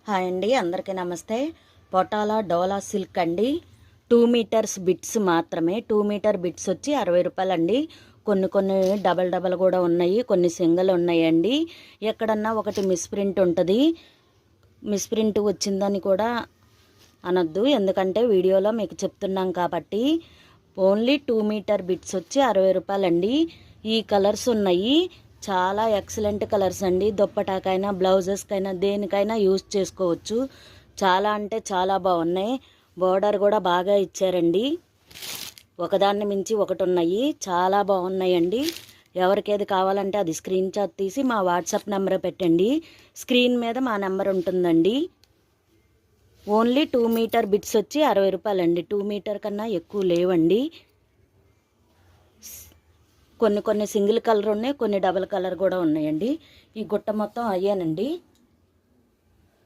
Hi అండి, అందరికీ నమస్తే. పొటాలా డోలా సిల్క్ అండి. 2 మీటర్స్ బిట్స్ మాత్రమే. 2 మీటర్ బిట్స్ వచ్చి 60 రూపాయలండి. కొన్ని డబల్ కూడా ఉన్నాయి, కొన్ని సింగిల్ ఉన్నాయండి. ఎక్కడన్నా ఒకటి మిస్ప్రింట్ ఉంటుంది. మిస్ప్రింట్ వచ్చిందని కూడా అనొద్దు, ఎందుకంటే వీడియోలో మీకు చెప్తున్నాం కాబట్టి. ఓన్లీ 2 మీటర్ బిట్స్ వచ్చి 60 రూపాయలండి. ఈ కలర్స్ ఉన్నాయి, చాలా ఎక్సలెంట్ కలర్స్ అండి. దుప్పటాకైనా బ్లౌజెస్కైనా దేనికైనా యూజ్ చేసుకోవచ్చు. చాలా అంటే చాలా బాగున్నాయి. బోర్డర్ కూడా బాగా ఇచ్చారండి. ఒకదాన్ని మించి ఒకటి ఉన్నాయి, చాలా బాగున్నాయండి. ఎవరికేది కావాలంటే అది స్క్రీన్ షాట్ తీసి మా వాట్సాప్ నెంబర్ పెట్టండి. స్క్రీన్ మీద మా నెంబర్ ఉంటుందండి. ఓన్లీ 2 మీటర్ బిట్స్ వచ్చి 60 రూపాయలండి. 2 మీటర్ కన్నా ఎక్కువ లేవండి. కొన్ని సింగిల్ కలర్ ఉన్నాయి, కొన్ని డబుల్ కలర్ కూడా ఉన్నాయండి. ఈ గుట్ట మొత్తం అయ్యానండి.